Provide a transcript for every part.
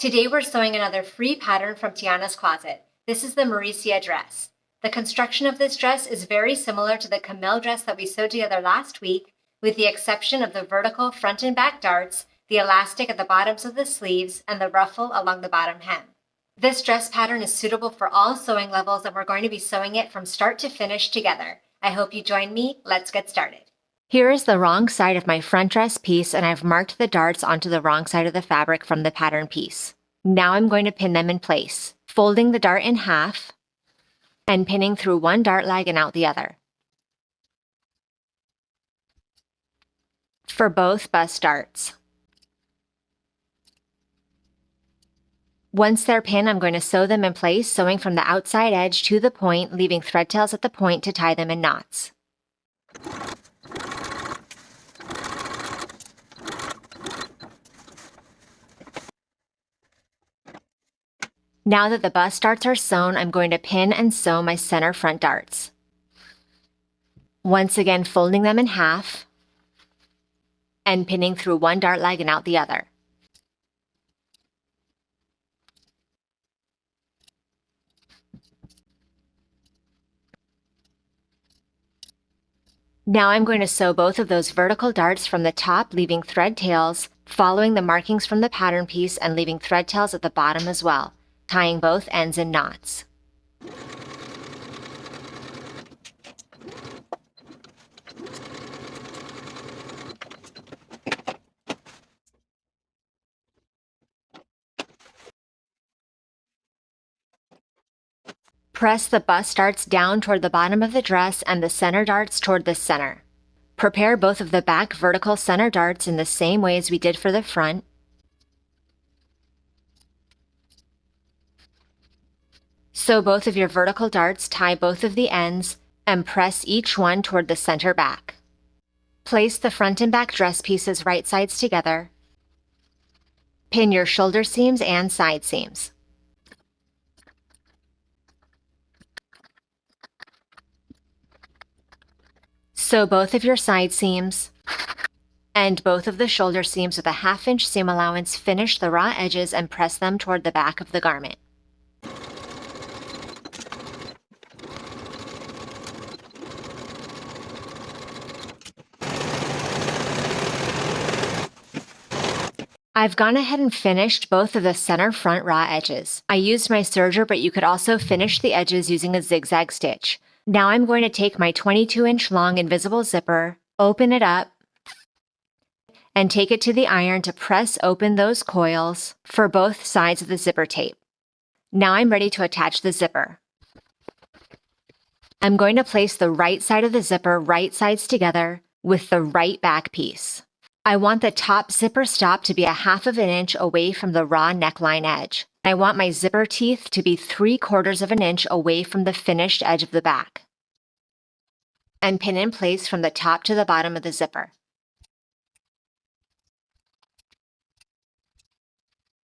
Today we're sewing another free pattern from Tiana's Closet. This is the Mauricia dress. The construction of this dress is very similar to the Camille dress that we sewed together last week, with the exception of the vertical front and back darts, the elastic at the bottoms of the sleeves, and the ruffle along the bottom hem. This dress pattern is suitable for all sewing levels, and we're going to be sewing it from start to finish together. I hope you join me. Let's get started. Here is the wrong side of my front dress piece, and I've marked the darts onto the wrong side of the fabric from the pattern piece. Now I'm going to pin them in place, folding the dart in half and pinning through one dart leg and out the other. For both bust darts. Once they're pinned, I'm going to sew them in place, sewing from the outside edge to the point, leaving thread tails at the point to tie them in knots. Now that the bust darts are sewn, I'm going to pin and sew my center front darts. Once again, folding them in half and pinning through one dart leg and out the other. Now I'm going to sew both of those vertical darts from the top, leaving thread tails, following the markings from the pattern piece and leaving thread tails at the bottom as well, tying both ends in knots. Press the bust darts down toward the bottom of the dress and the center darts toward the center. Prepare both of the back vertical center darts in the same way as we did for the front. Sew both of your vertical darts, tie both of the ends, and press each one toward the center back. Place the front and back dress pieces right sides together. Pin your shoulder seams and side seams. Sew both of your side seams and both of the shoulder seams with a 1/2 inch seam allowance. Finish the raw edges and press them toward the back of the garment. I've gone ahead and finished both of the center front raw edges. I used my serger, but you could also finish the edges using a zigzag stitch. Now I'm going to take my 22-inch long invisible zipper, open it up, and take it to the iron to press open those coils for both sides of the zipper tape. Now I'm ready to attach the zipper. I'm going to place the right side of the zipper right sides together with the right back piece. I want the top zipper stop to be a 1/2 inch away from the raw neckline edge. I want my zipper teeth to be 3/4 inch away from the finished edge of the back. And pin in place from the top to the bottom of the zipper.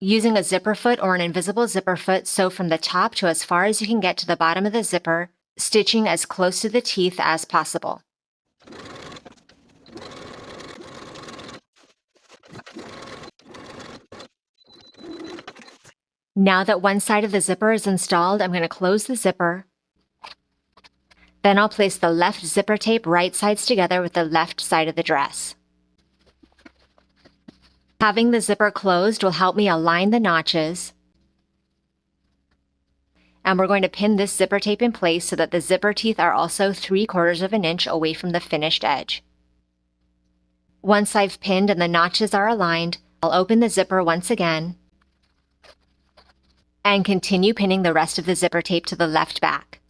Using a zipper foot or an invisible zipper foot, sew from the top to as far as you can get to the bottom of the zipper, stitching as close to the teeth as possible. Now that one side of the zipper is installed, I'm going to close the zipper. Then I'll place the left zipper tape right sides together with the left side of the dress. Having the zipper closed will help me align the notches. And we're going to pin this zipper tape in place so that the zipper teeth are also 3/4 inch away from the finished edge. Once I've pinned and the notches are aligned, I'll open the zipper once again and continue pinning the rest of the zipper tape to the left back.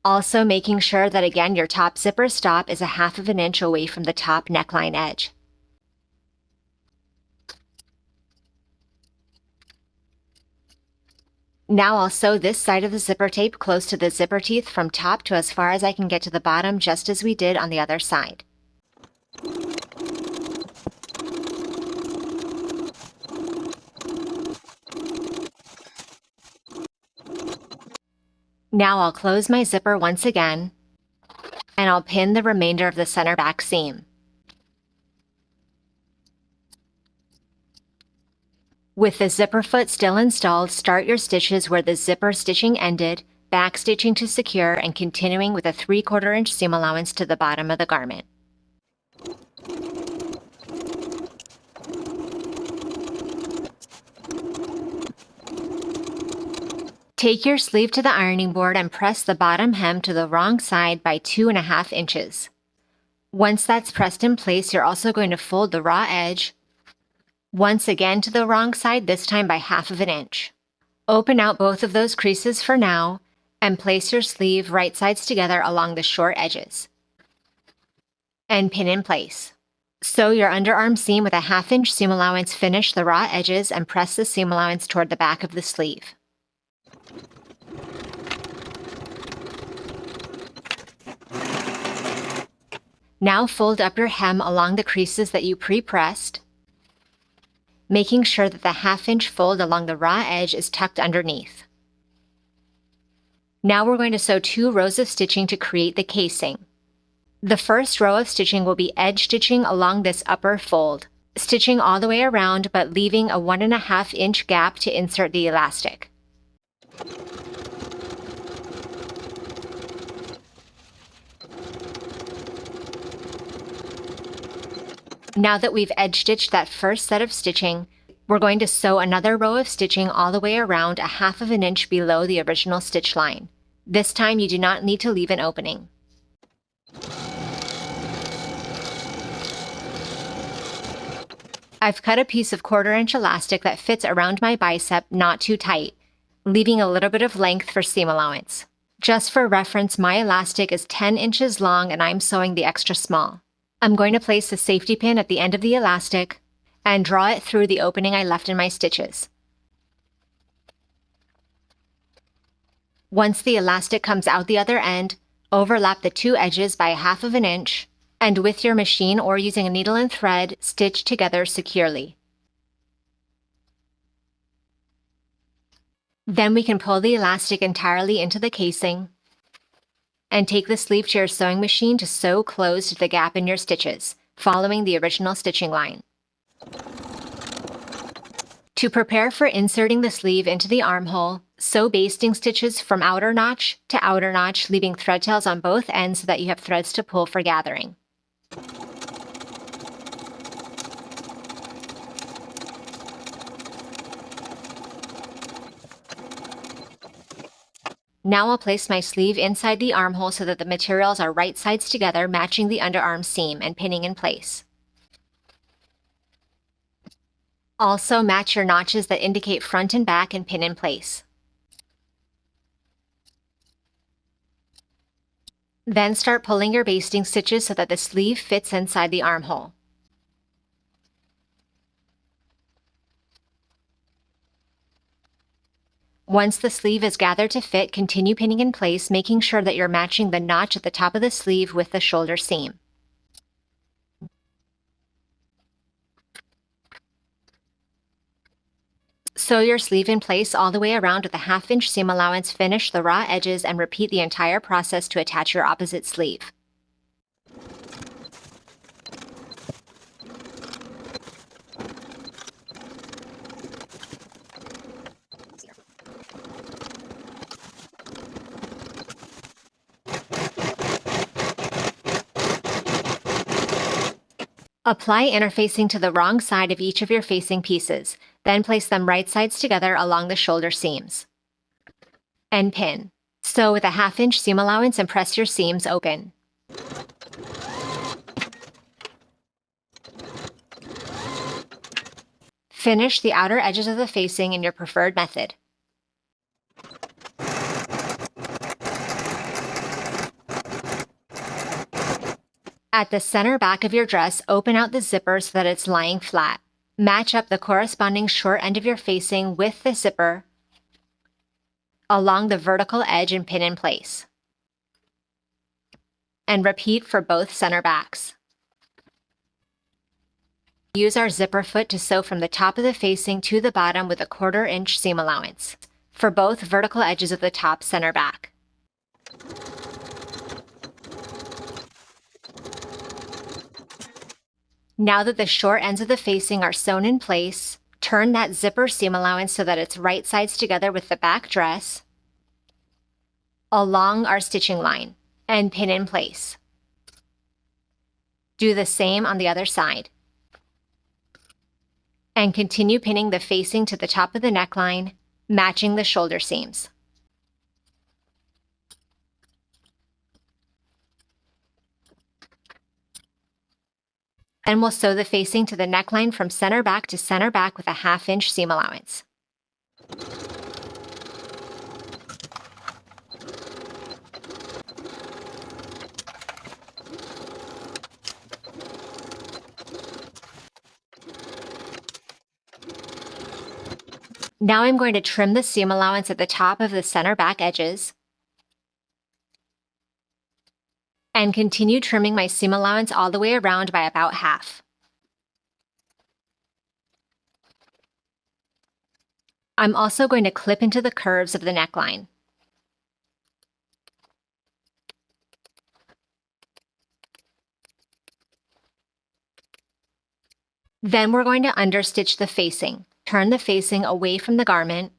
Also making sure that again your top zipper stop is a 1/2 inch away from the top neckline edge. Now I'll sew this side of the zipper tape close to the zipper teeth from top to as far as I can get to the bottom, just as we did on the other side. Now I'll close my zipper once again, and I'll pin the remainder of the center back seam. With the zipper foot still installed, start your stitches where the zipper stitching ended, backstitching to secure and continuing with a 3/4 inch seam allowance to the bottom of the garment. Take your sleeve to the ironing board and press the bottom hem to the wrong side by 2.5 inches. Once that's pressed in place, you're also going to fold the raw edge once again to the wrong side, this time by 1/2 inch. Open out both of those creases for now and place your sleeve right sides together along the short edges and pin in place. Sew your underarm seam with a 1/2 inch seam allowance, finish the raw edges and press the seam allowance toward the back of the sleeve. Now fold up your hem along the creases that you pre-pressed, making sure that the 1/2 inch fold along the raw edge is tucked underneath. Now we're going to sew 2 rows of stitching to create the casing. The first row of stitching will be edge stitching along this upper fold, stitching all the way around but leaving a 1.5 inch gap to insert the elastic. Now that we've edge stitched that first set of stitching, we're going to sew another row of stitching all the way around a 1/2 inch below the original stitch line. This time you do not need to leave an opening. I've cut a piece of 1/4 inch elastic that fits around my bicep, not too tight, leaving a little bit of length for seam allowance. Just for reference, my elastic is 10 inches long and I'm sewing the extra small. I'm going to place the safety pin at the end of the elastic and draw it through the opening I left in my stitches. Once the elastic comes out the other end, overlap the 2 edges by 1/2 inch, and with your machine or using a needle and thread, stitch together securely. Then we can pull the elastic entirely into the casing and take the sleeve to your sewing machine to sew closed the gap in your stitches, following the original stitching line. To prepare for inserting the sleeve into the armhole, sew basting stitches from outer notch to outer notch, leaving thread tails on both ends so that you have threads to pull for gathering. Now I'll place my sleeve inside the armhole so that the materials are right sides together, matching the underarm seam and pinning in place. Also match your notches that indicate front and back and pin in place. Then start pulling your basting stitches so that the sleeve fits inside the armhole. Once the sleeve is gathered to fit, continue pinning in place, making sure that you're matching the notch at the top of the sleeve with the shoulder seam. Sew your sleeve in place all the way around with a 1/2 inch seam allowance, finish the raw edges, and repeat the entire process to attach your opposite sleeve. Apply interfacing to the wrong side of each of your facing pieces, then place them right sides together along the shoulder seams. And pin. Sew with a 1/2 inch seam allowance and press your seams open. Finish the outer edges of the facing in your preferred method. At the center back of your dress, open out the zipper so that it's lying flat. Match up the corresponding short end of your facing with the zipper along the vertical edge and pin in place. And repeat for both center backs. Use our zipper foot to sew from the top of the facing to the bottom with a 1/4 inch seam allowance for both vertical edges of the top center back. Now that the short ends of the facing are sewn in place, Turn that zipper seam allowance so that it's right sides together with the back dress along our stitching line and pin in place. Do the same on the other side. And continue pinning the facing to the top of the neckline, matching the shoulder seams. And we'll sew the facing to the neckline from center back to center back with a 1/2 inch seam allowance. Now I'm going to trim the seam allowance at the top of the center back edges and continue trimming my seam allowance all the way around by about half. I'm also going to clip into the curves of the neckline. Then we're going to understitch the facing. Turn the facing away from the garment.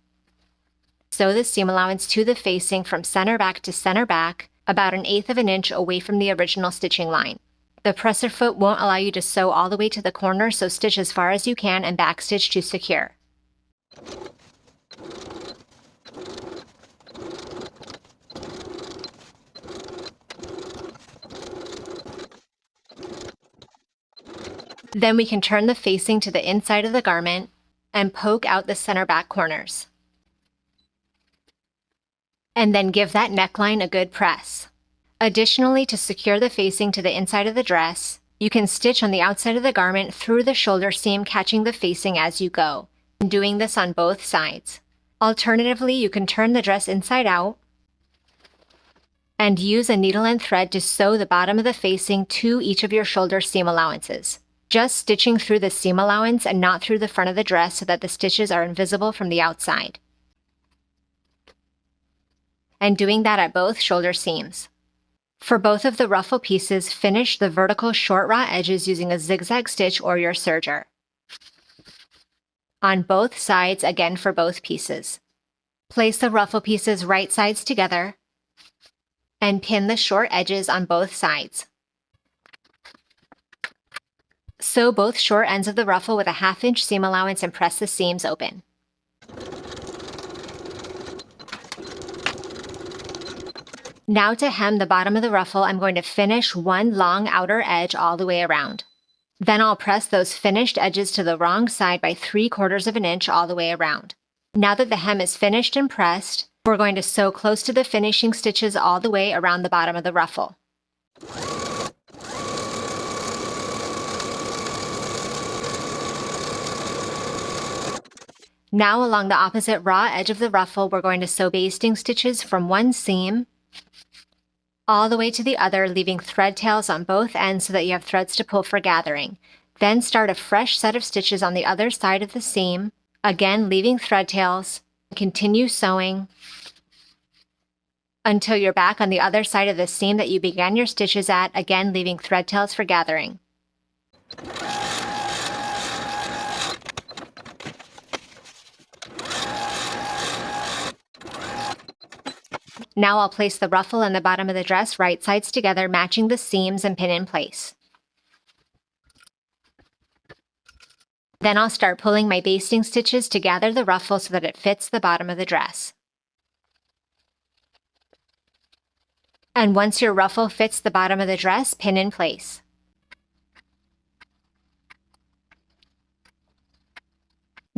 Sew the seam allowance to the facing from center back to center back, about 1/8 of an inch away from the original stitching line. The presser foot won't allow you to sew all the way to the corner, so stitch as far as you can and backstitch to secure. Then we can turn the facing to the inside of the garment and poke out the center back corners. And then give that neckline a good press. Additionally, to secure the facing to the inside of the dress, you can stitch on the outside of the garment through the shoulder seam, catching the facing as you go, and doing this on both sides. Alternatively, you can turn the dress inside out and use a needle and thread to sew the bottom of the facing to each of your shoulder seam allowances, just stitching through the seam allowance and not through the front of the dress so that the stitches are invisible from the outside. And doing that at both shoulder seams. For both of the ruffle pieces, finish the vertical short raw edges using a zigzag stitch or your serger. On both sides, again for both pieces. Place the ruffle pieces right sides together and pin the short edges on both sides. Sew both short ends of the ruffle with a 1/2 inch seam allowance and press the seams open. Now to hem the bottom of the ruffle, I'm going to finish one long outer edge all the way around. Then I'll press those finished edges to the wrong side by 3/4 of an inch all the way around. Now that the hem is finished and pressed, we're going to sew close to the finishing stitches all the way around the bottom of the ruffle. Now along the opposite raw edge of the ruffle, we're going to sew basting stitches from one seam all the way to the other, leaving thread tails on both ends so that you have threads to pull for gathering. Then start a fresh set of stitches on the other side of the seam, again leaving thread tails. Continue sewing until you're back on the other side of the seam that you began your stitches at, again leaving thread tails for gathering. Now I'll place the ruffle and the bottom of the dress right sides together, matching the seams, and pin in place. Then I'll start pulling my basting stitches to gather the ruffle so that it fits the bottom of the dress. And once your ruffle fits the bottom of the dress, pin in place.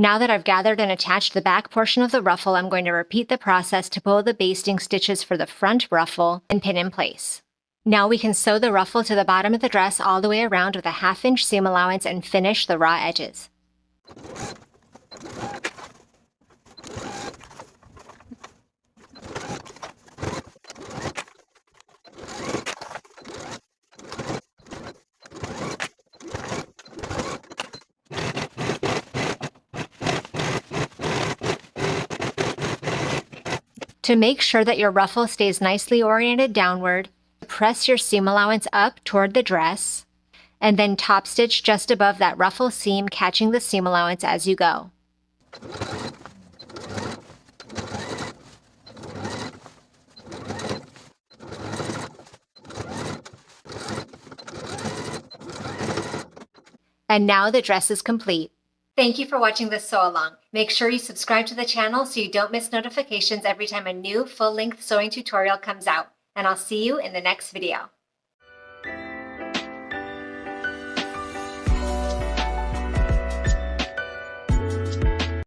Now that I've gathered and attached the back portion of the ruffle, I'm going to repeat the process to pull the basting stitches for the front ruffle and pin in place. Now we can sew the ruffle to the bottom of the dress all the way around with a 1/2 inch seam allowance and finish the raw edges. To make sure that your ruffle stays nicely oriented downward, press your seam allowance up toward the dress, and then top stitch just above that ruffle seam, catching the seam allowance as you go. And now the dress is complete. Thank you for watching this sew along. Make sure you subscribe to the channel so you don't miss notifications every time a new full-length sewing tutorial comes out. And I'll see you in the next video.